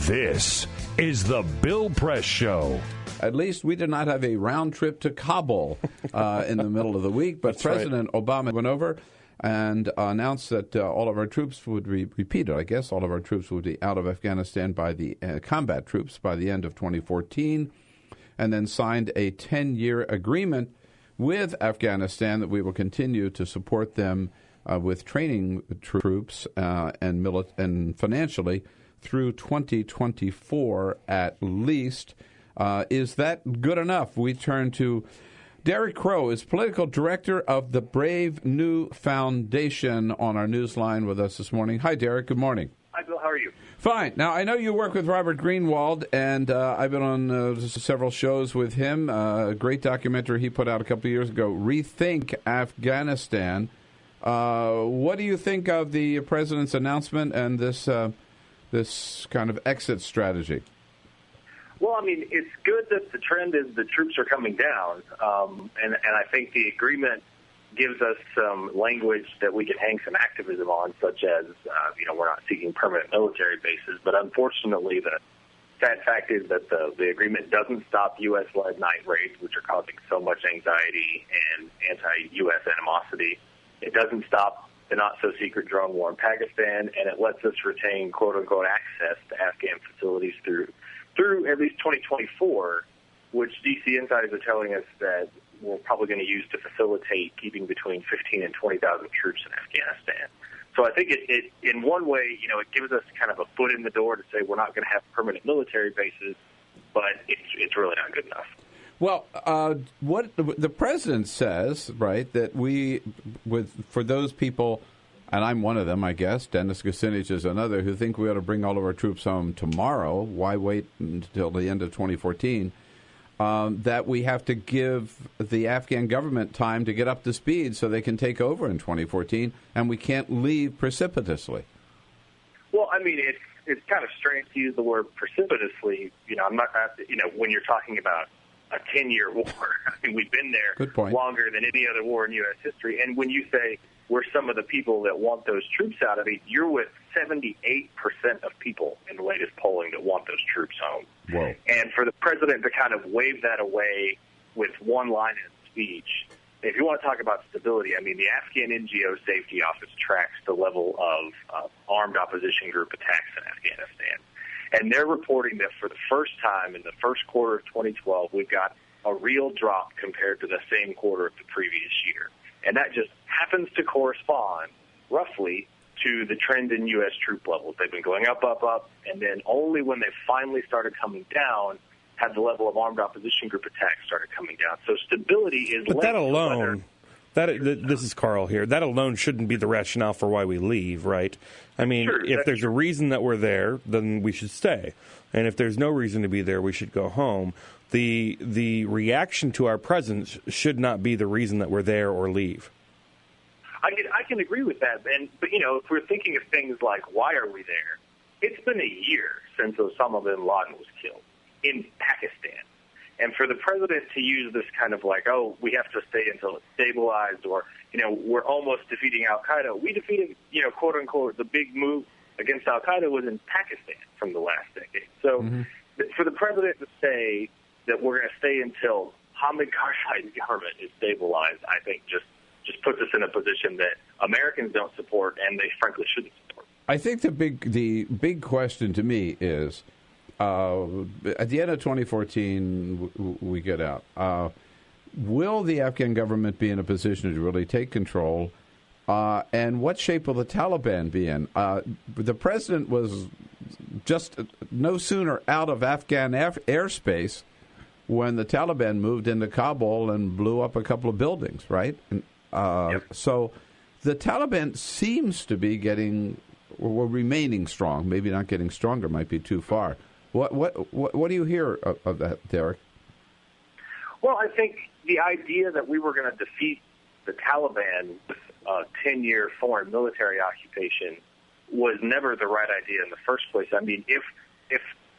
This is the Bill Press Show. At least we did not have a round trip to Kabul in the middle of the week, but President Obama went over and announced that all of our troops would be repeated. I guess all of our troops would be out of Afghanistan by the combat troops by the end of 2014, and then signed a 10-year agreement with Afghanistan that we will continue to support them with training troops and financially through 2024 at least. Is that good enough? We turn to Derrick Crowe, is political director of the Brave New Foundation, on our news line with us this morning. Hi, Derrick. Good morning. Hi, Bill. How are you? Fine. Now, I know you work with Robert Greenwald, and I've been on several shows with him. A great documentary he put out a couple of years ago, Rethink Afghanistan. What do you think of the president's announcement and this kind of exit strategy? Well, I mean, it's good that the trend is the troops are coming down, and I think the agreement gives us some language that we can hang some activism on, such as, we're not seeking permanent military bases. But unfortunately, the sad fact is that the agreement doesn't stop U.S.-led night raids, which are causing so much anxiety and anti-U.S. animosity. It doesn't stop the not-so-secret drone war in Pakistan, and it lets us retain, quote-unquote, access to Afghan facilities through at least 2024, which D.C. insiders are telling us that we're probably going to use to facilitate keeping between 15 and 20,000 troops in Afghanistan. So I think it in one way, it gives us kind of a foot in the door to say we're not going to have permanent military bases, but it's really not good enough. Well, what the president says, right, that for those people, and I'm one of them, I guess, Dennis Kucinich is another, who think we ought to bring all of our troops home tomorrow. Why wait until the end of 2014? That we have to give the Afghan government time to get up to speed so they can take over in 2014, and we can't leave precipitously. Well, I mean, it's kind of strange to use the word precipitously. I'm not, when you're talking about a 10-year war. I mean, we've been there longer than any other war in U.S. history. And when you say we're some of the people that want those troops out of it, you're with 78% of people in the latest polling that want those troops home. Whoa. And for the president to kind of wave that away with one line in speech, if you want to talk about stability, I mean, the Afghan NGO Safety Office tracks the level of armed opposition group attacks in Afghanistan. And they're reporting that for the first time in the first quarter of 2012, we've got a real drop compared to the same quarter of the previous year. And that just happens to correspond roughly to the trend in U.S. troop levels. They've been going up, and then only when they finally started coming down have the level of armed opposition group attacks started coming down. So stability is... But that alone... This is Carl here. That alone shouldn't be the rationale for why we leave, right? I mean, sure, if there's a reason that we're there, then we should stay. And if there's no reason to be there, we should go home. The reaction to our presence should not be the reason that we're there or leave. I can agree with that. But if we're thinking of things like why are we there, it's been a year since Osama bin Laden was killed in Pakistan. And for the president to use this kind of like, oh, we have to stay until it's stabilized, or, we're almost defeating al-Qaeda. We defeated, quote unquote, the big move against al-Qaeda was in Pakistan from the last decade. So for the president to say that we're going to stay until Hamid Karzai's government is stabilized, I think just puts us in a position that Americans don't support, and they frankly shouldn't support. I think the big question to me is, at the end of 2014, we get out. Will the Afghan government be in a position to really take control? And what shape will the Taliban be in? The president was just no sooner out of Afghan airspace when the Taliban moved into Kabul and blew up a couple of buildings, right? Yep. So the Taliban seems to be remaining strong. Maybe not getting stronger might be too far. What do you hear of that, Derrick? Well, I think the idea that we were going to defeat the Taliban with a 10-year foreign military occupation was never the right idea in the first place. I mean, if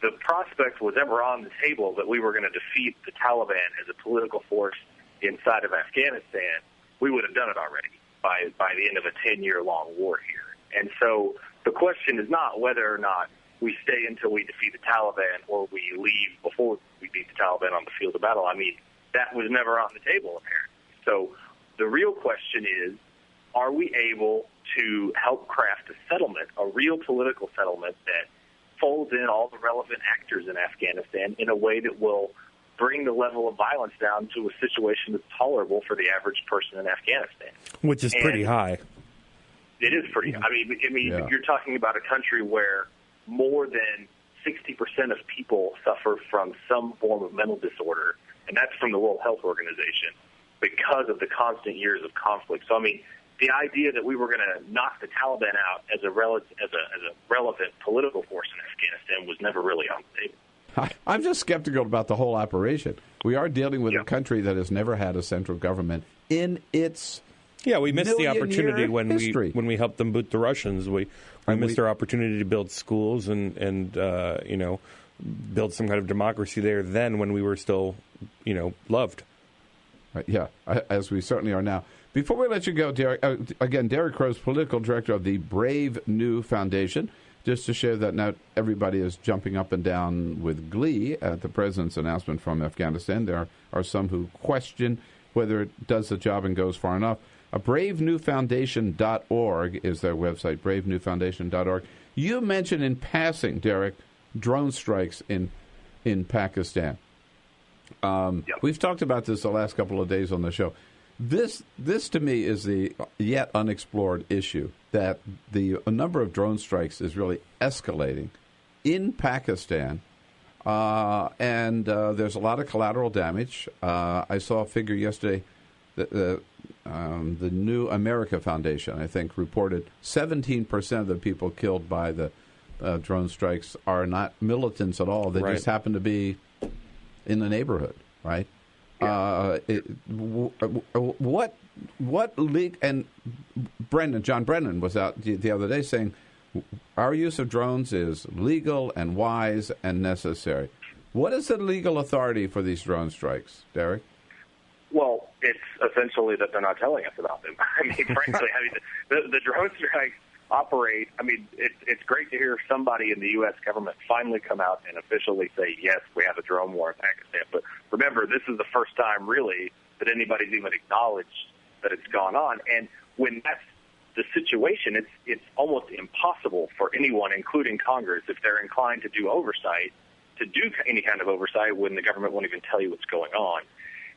the prospect was ever on the table that we were going to defeat the Taliban as a political force inside of Afghanistan, we would have done it already by the end of a 10-year-long war here. And so the question is not whether or not we stay until we defeat the Taliban or we leave before we beat the Taliban on the field of battle. I mean, that was never on the table, apparently. So the real question is, are we able to help craft a settlement, a real political settlement that folds in all the relevant actors in Afghanistan in a way that will bring the level of violence down to a situation that's tolerable for the average person in Afghanistan? Which is pretty high. It is pretty high. I mean, Yeah. You're talking about a country where more than 60% of people suffer from some form of mental disorder, and that's from the World Health Organization, because of the constant years of conflict. So, I mean, the idea that we were going to knock the Taliban out as a relevant political force in Afghanistan was never really on the table. I'm just skeptical about the whole operation. We are dealing with a country that has never had a central government in its we missed the opportunity million-year when history. we helped them boot the Russians. We missed our opportunity to build schools and build some kind of democracy there then when we were still loved. Right, yeah, as we certainly are now. Before we let you go, Derrick, again, Derrick Crowe is political director of the Brave New Foundation. Just to share that not everybody is jumping up and down with glee at the president's announcement from Afghanistan. There are some who question whether it does the job and goes far enough. BraveNewFoundation.org is their website, BraveNewFoundation.org. You mentioned in passing, Derrick, drone strikes in Pakistan. We've talked about this the last couple of days on the show. This to me is the yet unexplored issue, that the number of drone strikes is really escalating in Pakistan, and there's a lot of collateral damage. I saw a figure yesterday that the New America Foundation, I think, reported 17% of the people killed by the drone strikes are not militants at all. They just happen to be in the neighborhood, right? What leak? And John Brennan was out the other day saying our use of drones is legal and wise and necessary. What is the legal authority for these drone strikes, Derrick? Well, it's essentially that they're not telling us about them. I mean, frankly, the drone strikes operate. I mean, it's great to hear somebody in the U.S. government finally come out and officially say, yes, we have a drone war in Pakistan. But remember, this is the first time, really, that anybody's even acknowledged that it's gone on. And when that's the situation, it's almost impossible for anyone, including Congress, if they're inclined to do oversight, to do any kind of oversight when the government won't even tell you what's going on.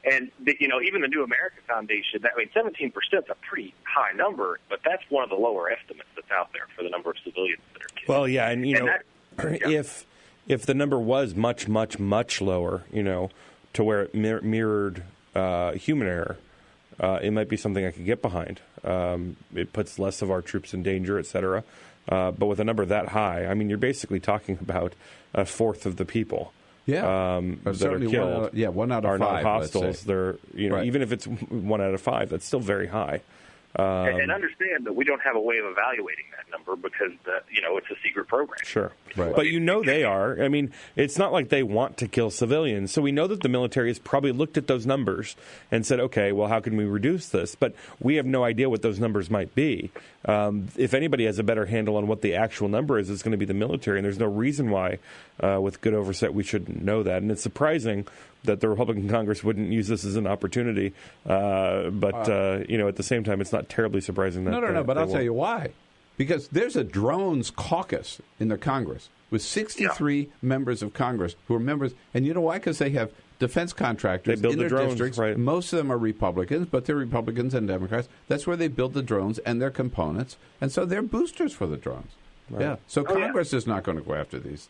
And, even the New America Foundation, 17% is a pretty high number, but that's one of the lower estimates that's out there for the number of civilians that are killed. Well, yeah, and, if the number was much, much, much lower, to where it mirrored human error, it might be something I could get behind. It puts less of our troops in danger, et cetera. But with a number that high, I mean, you're basically talking about a fourth of the people. Yeah, that are killed. One out of are five. Not hostiles. They're right. Even if it's 1 out of 5, that's still very high. And understand that we don't have a way of evaluating that number because it's a secret program. Sure, right. But they are. I mean, it's not like they want to kill civilians. So we know that the military has probably looked at those numbers and said, okay, well, how can we reduce this? But we have no idea what those numbers might be. If anybody has a better handle on what the actual number is, it's going to be the military. And there's no reason why, with good oversight, we shouldn't know that. And it's surprising that the Republican Congress wouldn't use this as an opportunity. But at the same time, it's not terribly surprising that No, but I'll tell you why. Because there's a drones caucus in the Congress with 63 members of Congress who are members. And you know why? Because they have defense contractors in their drones, districts. right. Most of them are Republicans, but they're Republicans and Democrats. That's where they build the drones and their components. And so they're boosters for the drones. Right. Yeah. So Congress is not going to go after these.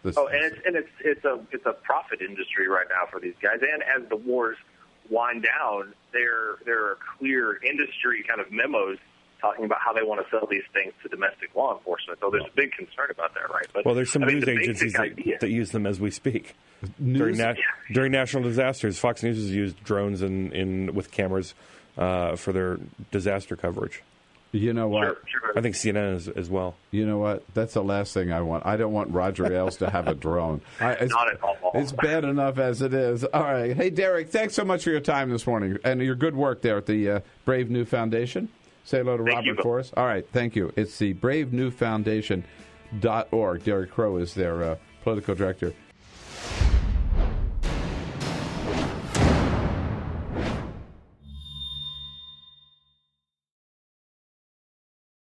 It's a profit industry right now for these guys. And as the wars wind down, there are clear industry kind of memos talking about how they want to sell these things to domestic law enforcement. So there's a big concern about that, right? But, there's some news agencies that use them as we speak. During national disasters, Fox News has used drones with cameras for their disaster coverage. You know what? Sure. I think CNN is as well. You know what? That's the last thing I want. I don't want Roger Ailes to have a drone. Not at all. It's bad enough as it is. All right. Hey, Derrick, thanks so much for your time this morning and your good work there at the Brave New Foundation. Say hello to Robert for us. All right. Thank you. It's the Brave New Foundation. Derrick Crowe is their political director.